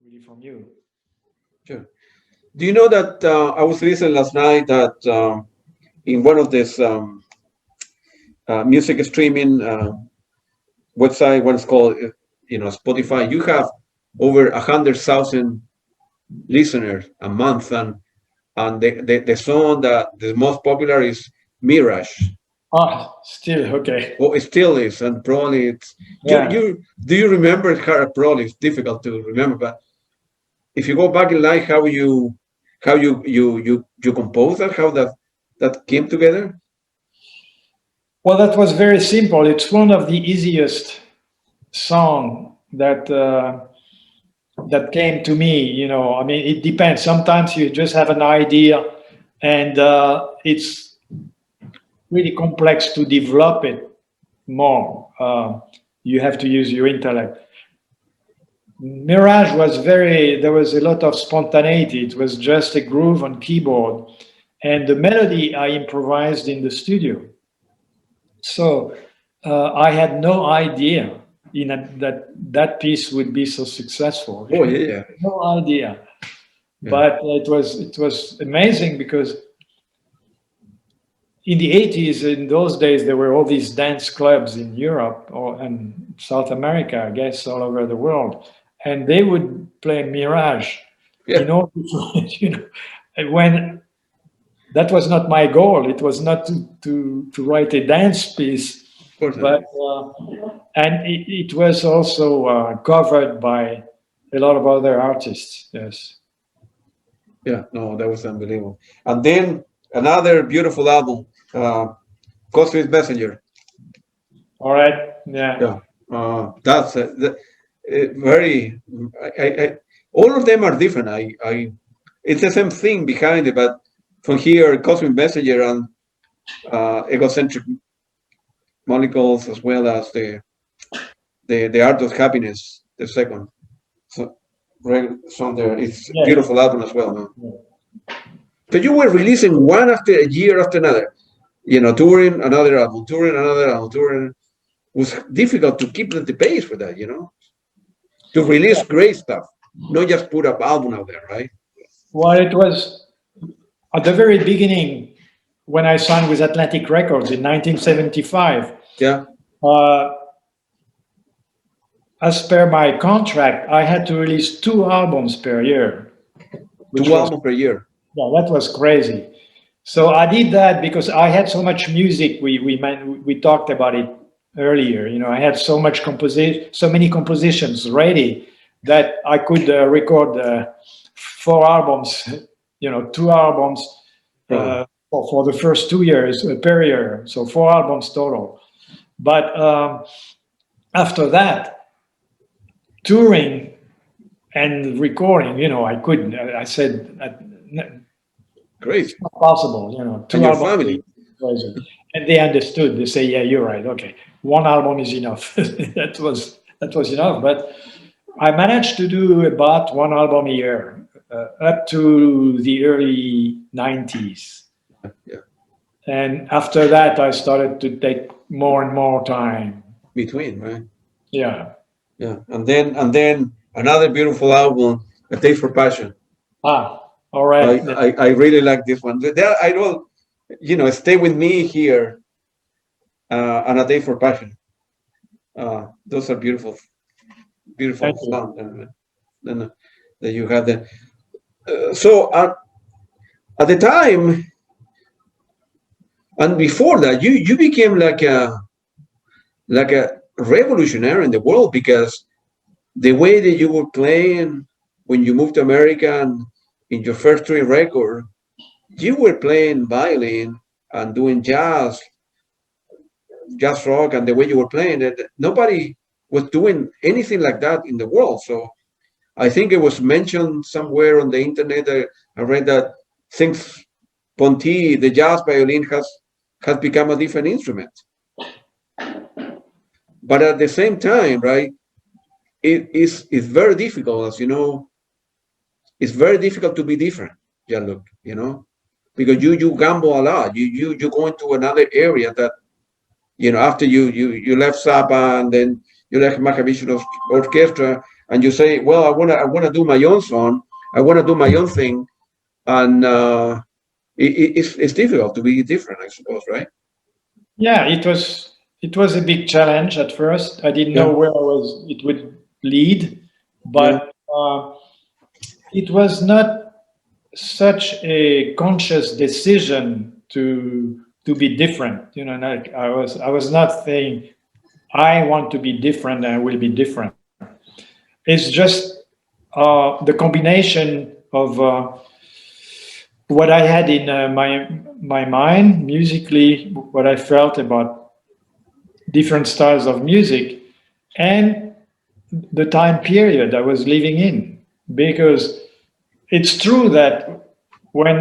really from you. Sure. Do you know that I was listening last night that in one of these music streaming website, what is called, Spotify, you have over 100,000 listeners a month, and the song that the most popular is Mirage. Ah, still okay. Well, it still is, and probably it's Yeah. you. Do you remember? Probably it's difficult to remember, but if you go back in life, how you compose that, how that came together. Well, that was very simple. It's one of the easiest song that came to me. I mean, it depends. Sometimes you just have an idea, and it's really complex to develop it more. You have to use your intellect. Mirage there was a lot of spontaneity. It was just a groove on keyboard, and the melody I improvised in the studio. So I had no idea that piece would be so successful. Oh yeah, No idea. yeah. But it was amazing because in the 80s, in those days, there were all these dance clubs in Europe and South America, I guess, all over the world. And they would play Mirage, Yeah. when that was not my goal. It was not to write a dance piece, Of course. but and it was also covered by a lot of other artists. Yes. Yeah, no, that was unbelievable. And then another beautiful album, Cosmic Messenger. All right. Yeah. Yeah, that's very. All of them are different. It's the same thing behind it, but from here, Cosmic Messenger and Egocentric Molecules, as well as the Art of Happiness, the second. So, song there. It's a Yeah. beautiful album as well, man. So you were releasing one after a year after another, touring another album, touring another album, touring. It was difficult to keep the pace for that, to release great stuff, not just put up album out there, right? Well, it was at the very beginning when I signed with Atlantic Records in 1975. Yeah, As per my contract, I had to release 2 albums per year. two albums per year. Yeah, that was crazy. So I did that because I had so much music. We talked about it earlier. I had so many compositions ready that I could record 4 albums. 2 albums for the first 2 years per year. So 4 albums total. But after that, touring and recording, I couldn't. I said, Great. it's not possible, 2 And your albums. family. And they understood. They say, yeah, you're right. Okay, 1 album is enough. that was enough. But I managed to do about 1 album a year up to the early 90s. Yeah. And after that, I started to take more and more time. Between, right? Yeah. Yeah. And then another beautiful album, A Taste for Passion. All right. I really like this one. I don't, Stay With Me here, and A Day for Passion. Those are beautiful songs that you have there. So at the time, and before that, you became like a revolutionary in the world, because the way that you were playing when you moved to America and in your first 3 records, you were playing violin and doing jazz rock, and the way you were playing it, nobody was doing anything like that in the world. So I think it was mentioned somewhere on the internet. I read that since Ponty, the jazz violin has become a different instrument. But at the same time, right, it's very difficult, as you know. It's very difficult to be different, Jean Luc, because you gamble a lot. You go into another area that, after you left Saba, and then you left Mahavishnu Orchestra, and you say, well, I wanna do my own song, I wanna do my own thing, and it's difficult to be different, I suppose, right? Yeah, it was a big challenge at first. I didn't know Yeah, where it would lead, yeah, but it was not such a conscious decision to be different. You know, like I was not saying I want to be different and I will be different. It's just the combination of what I had in my mind musically, what I felt about different styles of music, and the time period I was living in. Because it's true that when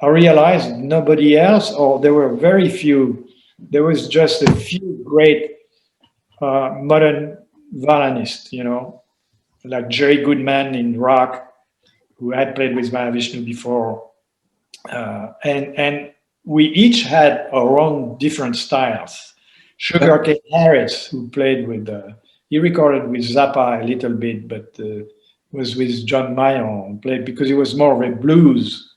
I realized nobody else, or there were very few, there was just a few great modern violinists, you know, like Jerry Goodman in rock, who had played with Mahavishnu before, and we each had our own different styles. yeah, Sugarcane Harris, who played with, he recorded with Zappa a little bit, but was with John Mayer, played because he was more of a blues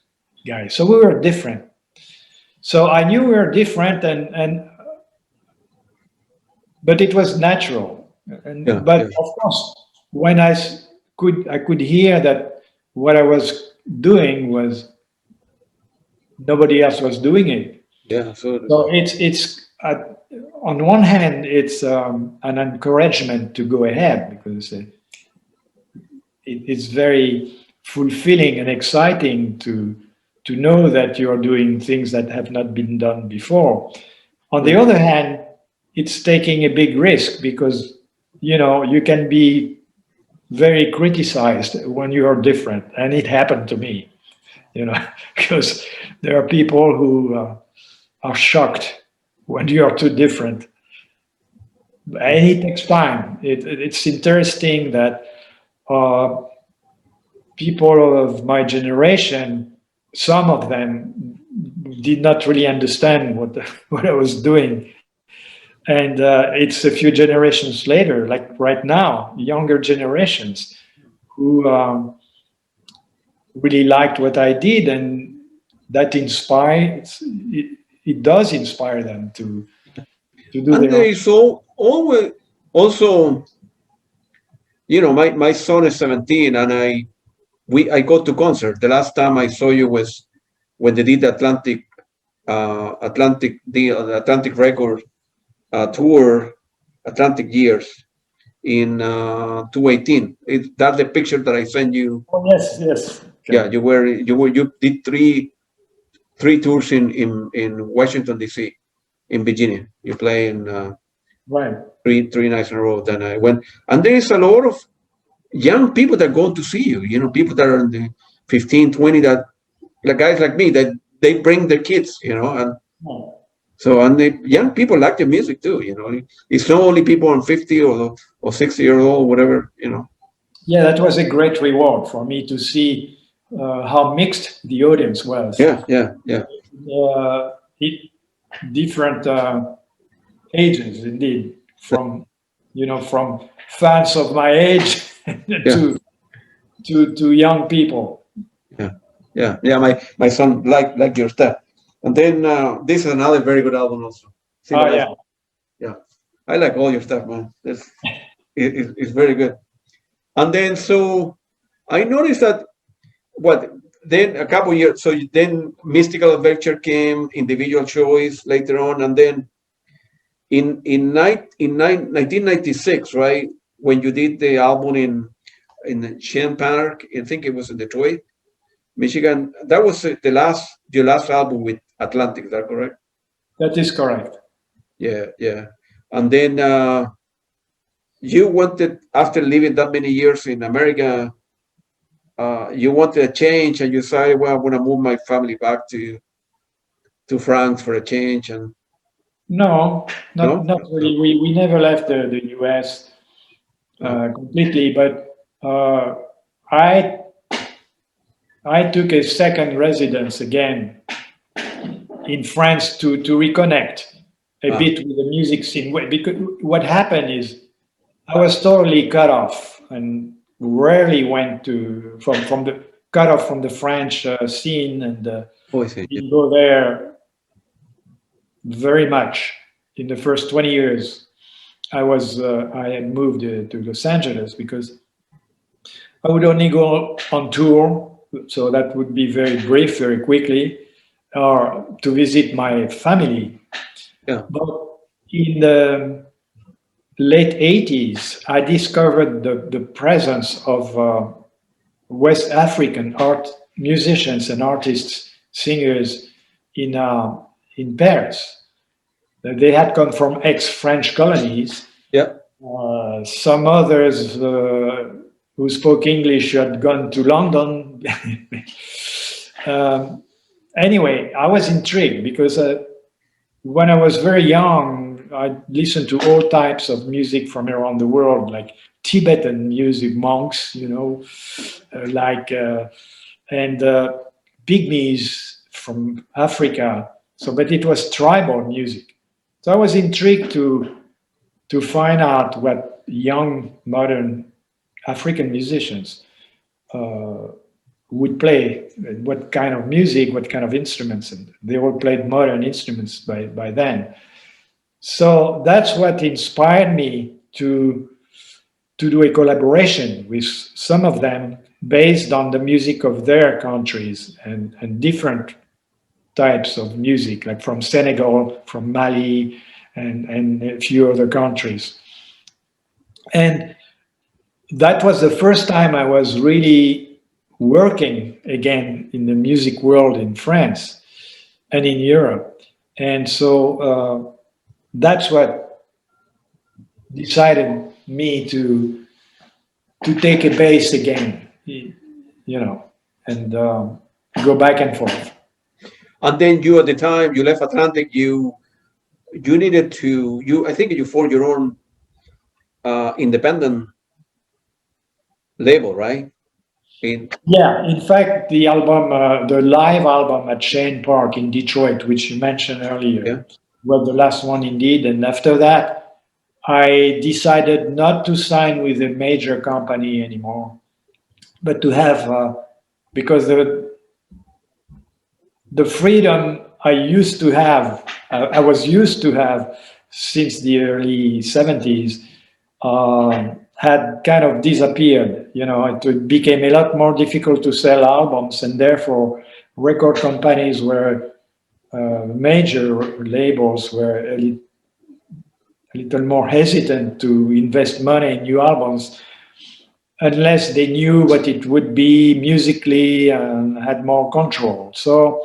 guy. So we were different. So I knew we were different, and but it was natural. yeah, But yeah, of course, when I could hear that what I was doing was nobody else was doing it. yeah, absolutely. So it's on one hand it's an encouragement to go ahead because it's very fulfilling and exciting to know that you are doing things that have not been done before. On the other hand, it's taking a big risk because you know you can be very criticized when you are different, and it happened to me. You know, because there are people who are shocked when you are too different, and it takes time. It's interesting that uh, people of my generation, some of them did not really understand what what I was doing. And it's a few generations later, like right now, younger generations who really liked what I did, and that inspires. It does inspire them to do And their there own. is always also, my son is 17, and I go to concert. The last time I saw you was when they did the Atlantic record tour, Atlantic Years in 2018. That's the picture that I sent you. Oh, yes, yes. Yeah, Okay. you did three tours in Washington D.C., in Virginia. You play in Right. three nights in a row. Then I went, and there is a lot of young people that go to see you. People that are in the 15, 20, that like guys like me, that they bring their kids. And Oh. so, and the young people like the music too. It's not only people on 50 or 60 years old, whatever. Yeah, that was a great reward for me to see how mixed the audience was. Yeah, yeah, yeah, It, different ages, indeed, from from fans of my age yeah, to to young people. yeah, yeah, yeah. My son like your stuff. And then this is another very good album also. Oh yeah. Civilized. Yeah, I like all your stuff, man. It's very good. And then so I noticed that what then a couple years. So then Mystical Adventure came, Individual Choice later on, and then in 1996, right, when you did the album in Shen Park, I think it was in Detroit, Michigan. That was your last album with Atlantic. Is that correct? That is correct. Yeah, yeah. And then you wanted, after living that many years in America, you wanted a change, and you decided, well, I want to move my family back to France for a change, and No, no, not no, really. We never left the US no. completely, but I I took a second residence again in France to reconnect a Ah, bit with the music scene. Because what happened is I was totally cut off and rarely went to from the cut off from the French scene, and Oh, I see. Yeah. didn't go there very much in the first 20 years. I had moved to Los Angeles because I would only go on tour, so that would be very brief, very quickly, or to visit my family. Yeah. But in the late 80s, I discovered the presence of West African art musicians and artists, singers in Paris. They had come from ex-French colonies. Yeah. Some others who spoke English had gone to London. Anyway, I was intrigued because when I was very young, I listened to all types of music from around the world, like Tibetan music, monks, and pygmies from Africa. So, but it was tribal music. So I was intrigued to find out what young modern African musicians would play, what kind of music, what kind of instruments, and they all played modern instruments by then. So that's what inspired me to do a collaboration with some of them based on the music of their countries and different types of music, like from Senegal, from Mali, and a few other countries. And that was the first time I was really working again in the music world in France and in Europe. And so that's what decided me to take a bass again, and go back and forth. And then you, at the time you left Atlantic, you needed to, I think you formed your own independent label, right? Yeah, in fact, the album, the live album at Cheyne Park in Detroit, which you mentioned earlier, Yeah. was the last one indeed. And after that, I decided not to sign with a major company anymore, but to have, because the freedom I used to have, I was used to have since the early 70s, had kind of disappeared. It became a lot more difficult to sell albums, and therefore record companies were, major labels were a little more hesitant to invest money in new albums unless they knew what it would be musically and had more control. So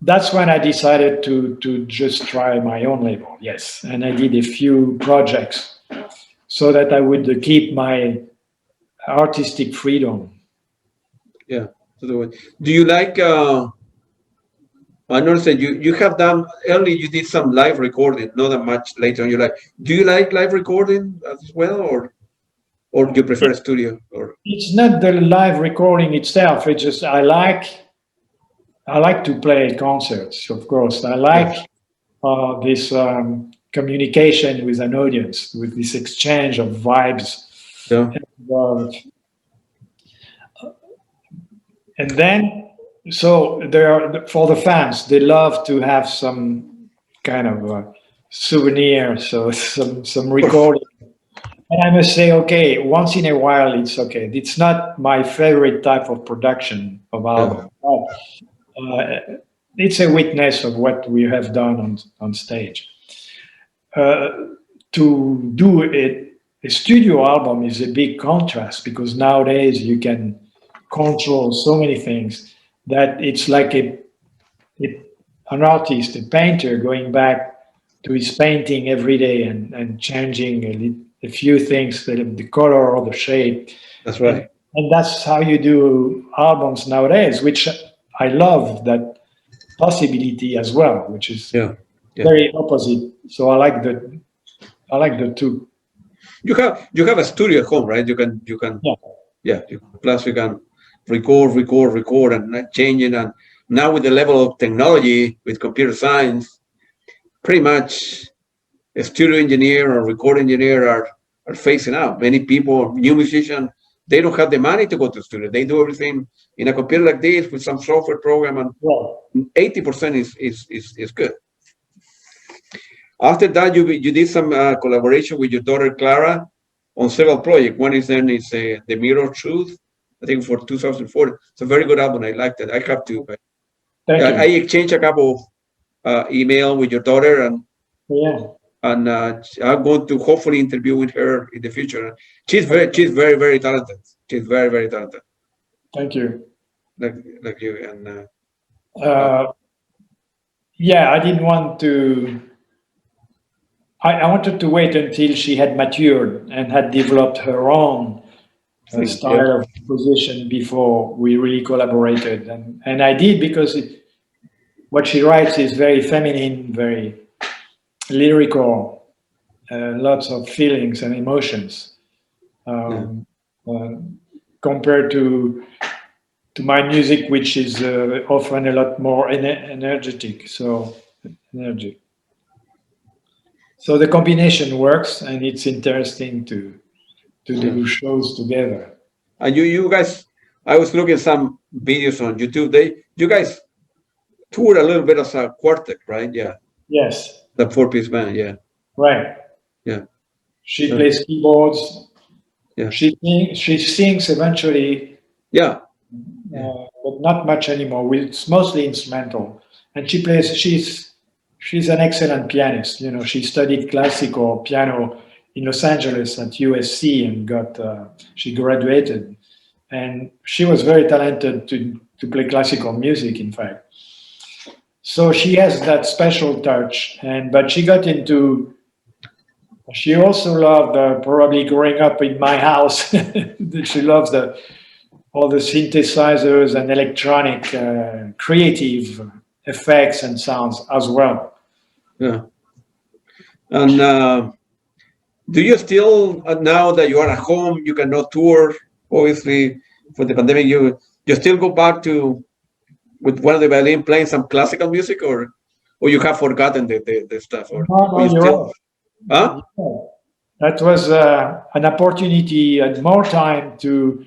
that's when I decided to just try my own label. Yes, and I did a few projects so that I would keep my artistic freedom. Yeah. Do you like? I noticed that you have done early. You did some live recording, not that much later on. Do you like live recording as well, or do you prefer a studio? Or It's not the live recording itself. It's just I like to play concerts. Of course, I like this communication with an audience, with this exchange of vibes. yeah, And then, so there are, for the fans, they love to have some kind of souvenir, so some recording. And I must say, okay, once in a while, it's okay. It's not my favorite type of production of album. It's a witness of what we have done on stage. To do a studio album is a big contrast, because nowadays you can control so many things that it's like an artist, a painter, going back to his painting every day and changing a few things, the color or the shape. that's right. And that's how you do albums nowadays, which I love that possibility as well, which is very opposite. So I like the two. You have a studio at home, right? You can plus you can record and changing. And now with the level of technology with computer science, pretty much a studio engineer or record engineer are phasing out. Many people, new musicians, they don't have the money to go to the studio. They do everything in a computer like this with some software program, and 80% is good. After that, you did some collaboration with your daughter Clara on several projects. One is then is the Mirror Truth, I think for 2004. It's a very good album. I like that. I have to. I exchanged a couple of email with your daughter, and I'm going to hopefully interview with her in the future. She's very talented. She's very talented. Thank you. Like you and. Yeah, I didn't want to. I wanted to wait until she had matured and had developed her own style of composition before we really collaborated, and I did, because what she writes is very feminine, very lyrical, lots of feelings and emotions, compared to my music, which is often a lot more energetic. So the combination works, and it's interesting to do shows together. And you guys, I was looking at some videos on YouTube. You guys toured a little bit as a quartet, right? Yeah. Yes. The 4-piece band, yeah. Right. Yeah. She plays keyboards. Yeah. She sings eventually. Yeah. But not much anymore. It's mostly instrumental. And she plays. She's an excellent pianist. You know, she studied classical piano in Los Angeles at USC and she graduated. And she was very talented to play classical music, in fact. So she has that special touch. But she got into. She also loved probably growing up in my house. She loves all the synthesizers and electronic creative effects and sounds as well. Yeah. And do you still, now that you are at home, you cannot tour, obviously, for the pandemic, you still go back to, with one of the violin, playing some classical music, or you have forgotten the stuff? Or no, you still, huh? That was an opportunity and more time to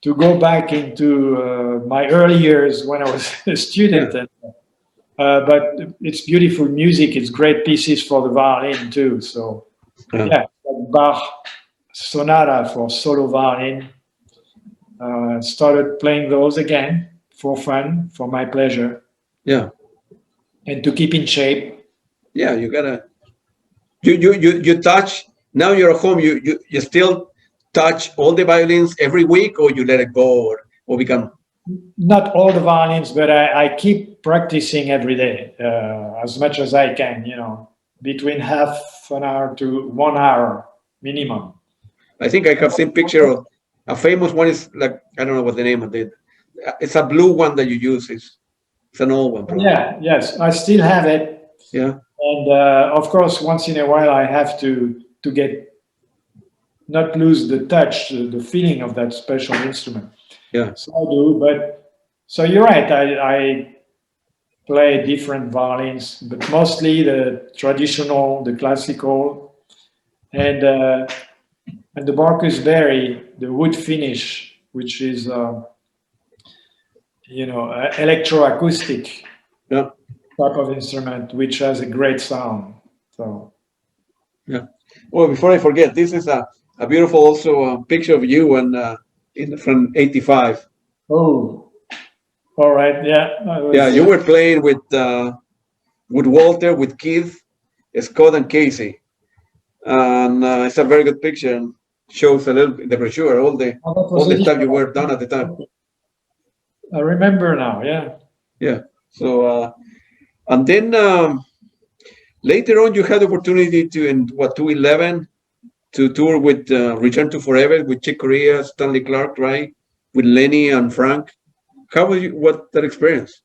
go back into my early years when I was a student. Yeah. But it's beautiful music. It's great pieces for the violin too. So like Bach Sonata for solo violin. Started playing those again for fun, for my pleasure. Yeah. And to keep in shape. Yeah, you gotta. You touch. Now you're at home. You still touch all the violins every week, or you let it go, or become. Not all the violins, but I keep practicing every day as much as I can, you know, between half an hour to 1 hour minimum. I think I have seen picture of a famous one. Is like, I don't know what the name of it. It's a blue one that you use. It's an old one. Probably. Yeah, yes, I still have it. Yeah. And of course, once in a while, I have to not lose the touch, the feeling of that special instrument. Yeah. So I do, but so you're right. I play different violins, but mostly the traditional, the classical, and the Marcus Berry, the wood finish, which is electroacoustic type of instrument, which has a great sound. So yeah. Well, before I forget, this is a beautiful also picture of you and. From '85. Oh, all right, yeah. Yeah, you were playing with Walter, with Keith, Scott, and Casey, and it's a very good picture and shows a little the brochure, all the stuff you were done at the time. I remember now. Yeah. Yeah. So and then later on, you had the opportunity to in 2011. To tour with Return to Forever with Chick Corea, Stanley Clarke, right? With Lenny and Frank. How was that experience?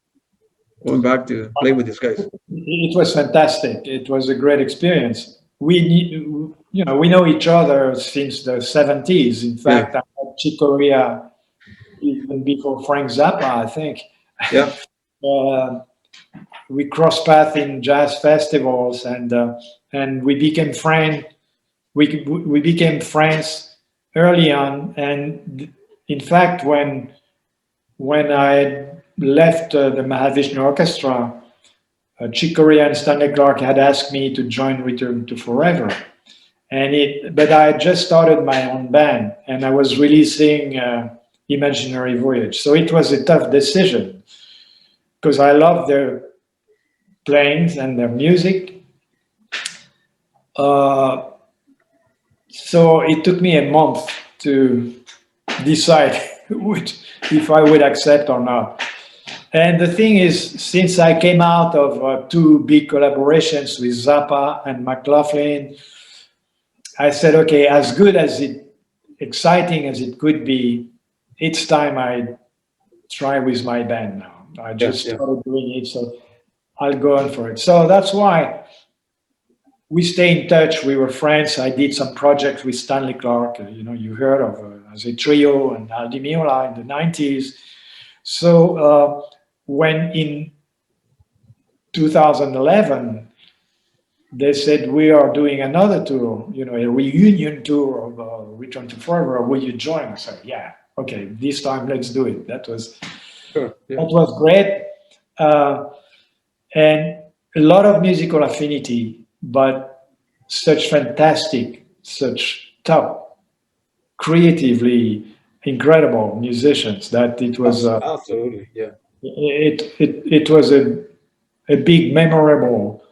Going back to play with these guys. It was fantastic. It was a great experience. We know each other since the 70s. In fact, I had Chick Corea even before Frank Zappa, I think. Yeah. we crossed paths in jazz festivals, and we became friends. We became friends early on, and in fact, when I left the Mahavishnu Orchestra, Chick Corea and Stanley Clarke had asked me to join Return to Forever, but I had just started my own band, and I was releasing Imaginary Voyage, so it was a tough decision because I love their playing and their music. So it took me a month to decide if I would accept or not. And the thing is, since I came out of two big collaborations with Zappa and McLaughlin, I said, okay, as good as exciting as it could be, it's time I try with my band now. I just started doing it, so I'll go on for it. So that's why we stay in touch. We were friends. I did some projects with Stanley Clarke, you heard of as a trio, and Al Di Meola in the 90s. So when in 2011, they said, we are doing another tour, a reunion tour of Return to Forever. Will you join? I said, yeah, okay, this time let's do it. That was great. And a lot of musical affinity, but such fantastic, such top, creatively incredible musicians that it was absolutely, yeah. It was a big, memorable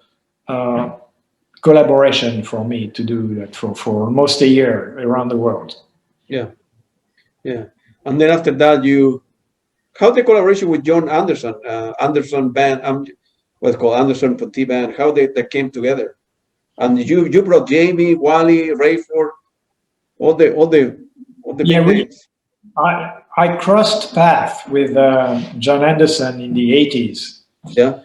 collaboration for me to do that for almost a year around the world. Yeah. And then after that, how the collaboration with John Anderson, Anderson band, what's called Anderson Ponty band, how they came together? And you brought Jamie, Wally, Rayford, all the big names. I crossed paths with John Anderson in the 80s. Yeah.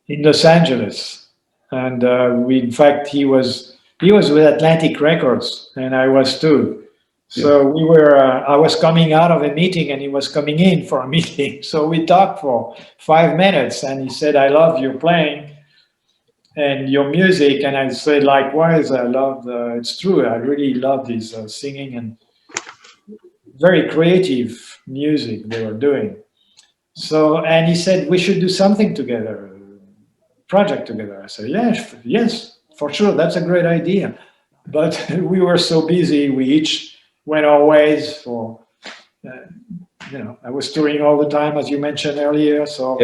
In Los Angeles, and in fact, he was with Atlantic Records, and I was too. So we were. I was coming out of a meeting, and he was coming in for a meeting. So we talked for 5 minutes, and he said, "I love your playing and your music," and I said, "Likewise, I love. It's true. I really love this singing and very creative music they were doing." So, and he said, "We should do something together." Project together. I said, yes, for sure, that's a great idea. But we were so busy, we each went our ways for, I was touring all the time, as you mentioned earlier. So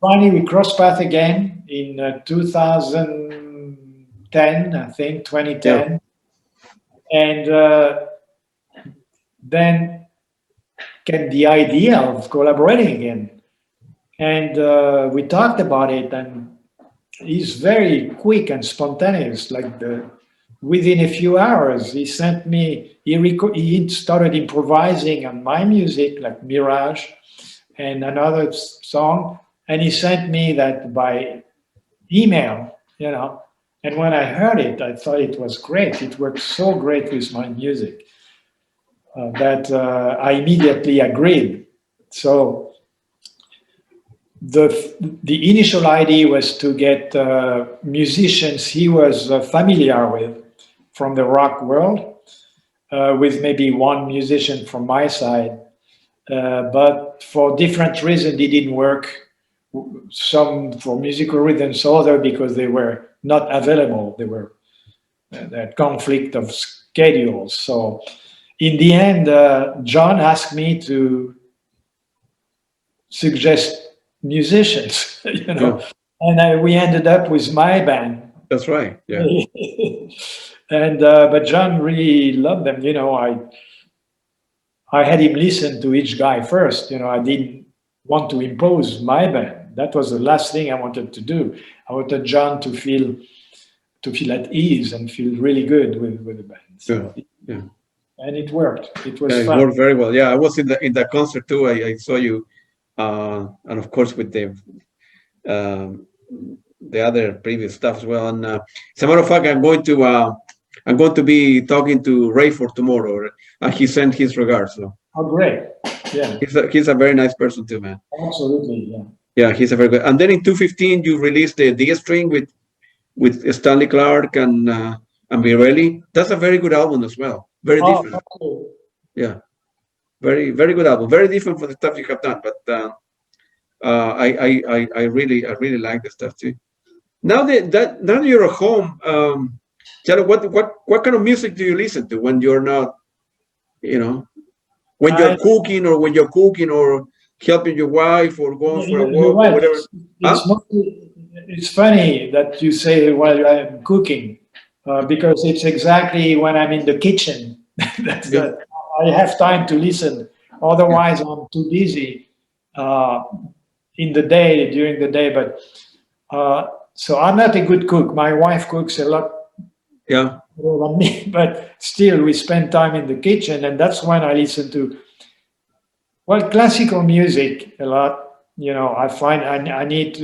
finally we crossed paths again in 2010, I think, 2010. Yeah. And then came the idea of collaborating again. And we talked about it, and he's very quick and spontaneous. Within a few hours, he sent me. He started improvising on my music, like Mirage, and another song, and he sent me that by email. And when I heard it, I thought it was great. It worked so great with my music that I immediately agreed. So. The initial idea was to get musicians he was familiar with from the rock world, with maybe one musician from my side, but for different reasons it didn't work. Some for musical reasons, other because they were not available. They had conflict of schedules. So in the end, John asked me to suggest musicians, and we ended up with my band. That's right. Yeah. And but John really loved them. I had him listen to each guy first. I didn't want to impose my band. That was the last thing I wanted to do. I wanted John to feel at ease and feel really good with the band. So, and it worked. It was fun. It worked very well. Yeah, I was in the concert too. I saw you. And of course with the other previous stuff as well. And as a matter of fact, I'm going to be talking to Rayford tomorrow, and he sent his regards. So Oh, great. Yeah, He's a very nice person too, man. absolutely. Yeah. Yeah, he's a very good. And then in 2015, you released the D string with Stanley Clarke and Virelli. That's a very good album as well. Very Oh, different. okay. Yeah, very good album. Very different from the stuff you have done, but I really like the stuff too. Now that you're at home, Chalo, what kind of music do you listen to when you're not, you know, when you're I, cooking or helping your wife or going for a you're walk or right. whatever? Huh? It's mostly, it's funny that you say while I'm cooking, because it's exactly when I'm in the kitchen that's Yeah, that I have time to listen. Otherwise, I'm too busy uh, in the day during the day. But so I'm not a good cook. My wife cooks a lot yeah, more than me, but still, we spend time in the kitchen, and that's when I listen to classical music a lot. You know, I find I need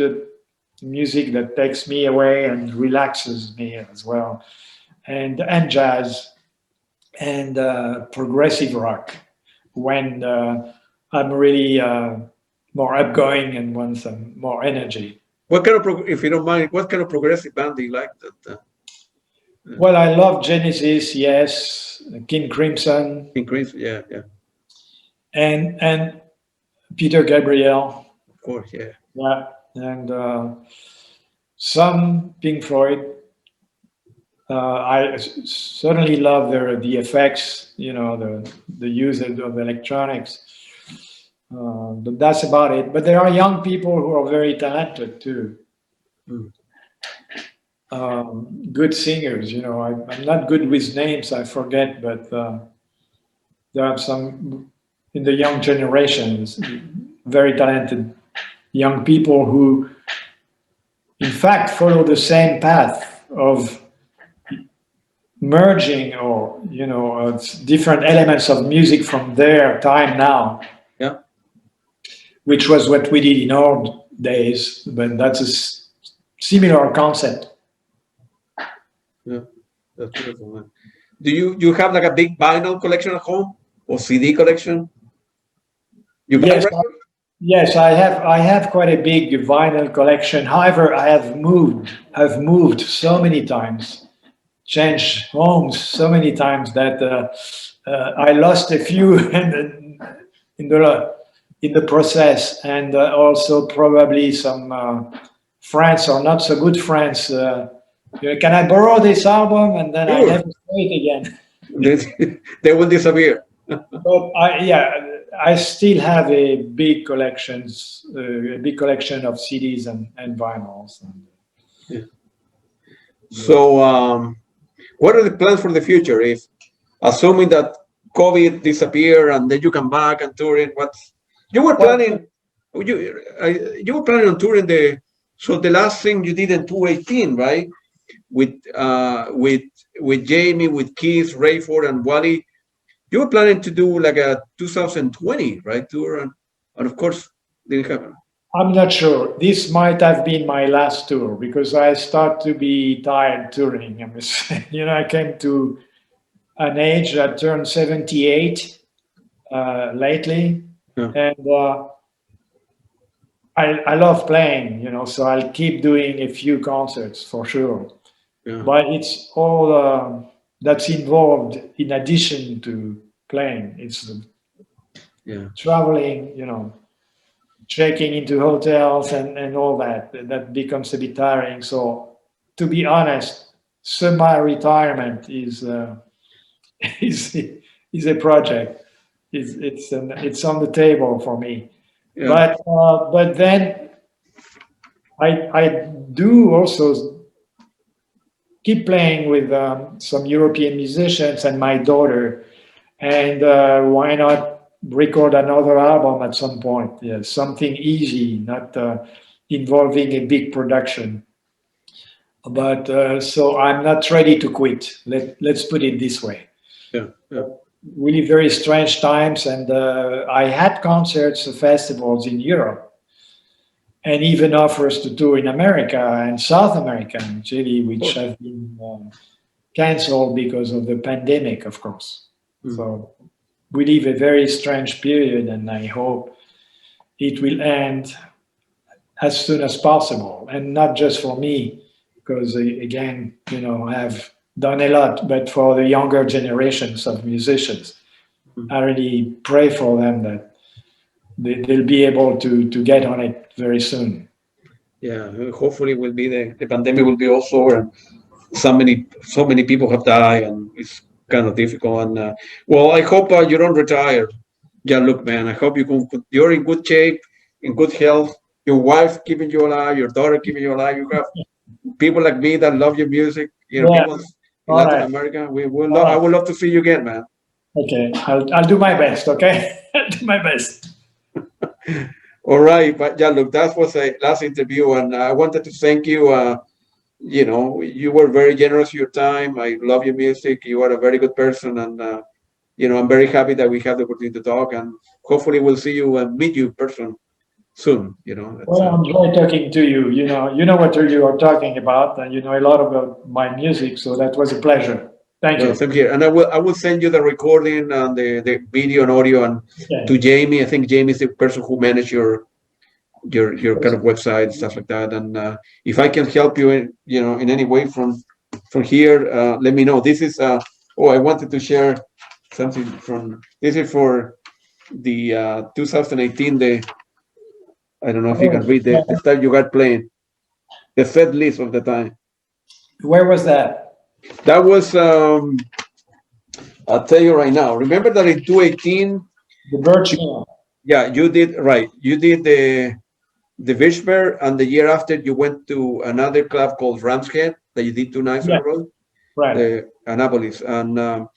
music that takes me away and relaxes me as well, and jazz and progressive rock when I'm really more outgoing and want some more energy. What kind of, if you don't mind, what kind of progressive band do you like? Well, I love Genesis, yes, King Crimson, Increase? Yeah, yeah, and Peter Gabriel, of course, yeah. yeah, and some Pink Floyd. Certainly love the effects, you know, the use of electronics. But that's about it. But there are young people who are very talented too. Mm. Good singers, you know. I'm not good with names, I forget, but there are some in the young generations, very talented young people who, in fact, follow the same path of merging or different elements of music from their time now, Yeah, which was what we did in old days, but that's a similar concept. yeah. That's beautiful, man. Do you have like a big vinyl collection at home or CD collection? You buy Yes, records? yes, I have quite a big vinyl collection. However, I've moved so many times, changed homes so many times that I lost a few in the process, and also probably some friends or not so good friends. Can I borrow this album? And then I Sure. never say it again. They will disappear. But I still have a big collection of CDs and vinyls. Yeah. So, what are the plans for the future? If assuming that COVID disappear and then you come back and touring, what's you were Well, planning? You were planning on touring the last thing you did in 2018, right? With with Jamie, with Keith, Rayford, and Wally. You were planning to do like a 2020, right, tour, and of course didn't happen. I'm not sure. This might have been my last tour because I start to be tired touring. I came to an age that turned 78 lately, Yeah, and I love playing. So I'll keep doing a few concerts for sure. yeah, But it's all that's involved in addition to playing. It's yeah, traveling, checking into hotels and all that. That becomes a bit tiring. So, to be honest, semi-retirement is is is a project. It's on the table for me. yeah. But then I do also keep playing with some European musicians and my daughter, and why not record another album at some point? Yeah, something easy, not involving a big production. But so I'm not ready to quit. Let's put it this way. Yeah, yeah. Really very strange times, and I had concerts, festivals in Europe, and even offers to tour in America and South America and Chile, Of which course. have been canceled because of the pandemic, of course. Mm. So we live a very strange period, and I hope it will end as soon as possible, and not just for me, because again, I've done a lot, but for the younger generations of musicians, I really pray for them that they'll be able to get on it very soon. Yeah, hopefully will be the pandemic will be also over, and so many people have died, and it's kind of difficult. And well, I hope you don't retire. Yeah, look, man, I hope you're in good shape, in good health. Your wife keeping you alive, your daughter keeping you alive. You have people like me that love your music. Yeah. People in All Latin right. America. I would love to see you again, man. Okay, I'll do my best. Okay, I'll do my best. All right, but yeah, look, that was a last interview, and I wanted to thank you. You were very generous with your time. I love your music. You are a very good person, and I'm very happy that we have the opportunity to talk, and hopefully we'll see you and meet you in person soon. Well, I enjoy talking to you. You know what you are talking about, and you know a lot about my music, so that was a pleasure. Thank you. Same here, and I will send you the recording and the video and audio and to Jamie. I think Jamie is the person who manages your kind of website, stuff like that. And if I can help you in any way from here, let me know. This is I wanted to share something this is for the 2018. I don't know if you can read the stuff you got playing, the set list of the time. Where was that? That was I'll tell you right now. Remember that in 2018, the virtual. Yeah, you did right. You did the Vishmer, and the year after you went to another club called Ramshead that you did 2 nights in a row. Right. The Annapolis, and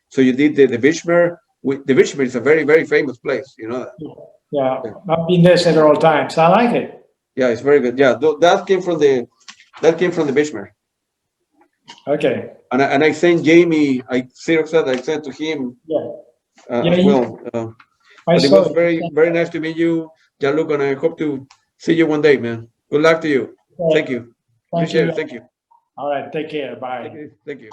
so you did the Vishmer. The Vishmer is a very, very famous place. You know that. Yeah, I've been there several times. I like it. Yeah, it's very good. Yeah, that came from the Vishmer. Okay. And I sent Jamie. I sent to him. As well. But it was very, very nice to meet you, Jean Luc, and I hope to see you one day, man. Good luck to you. Thank you. Thank you. Thank you. All right. Take care. Bye. Thank you.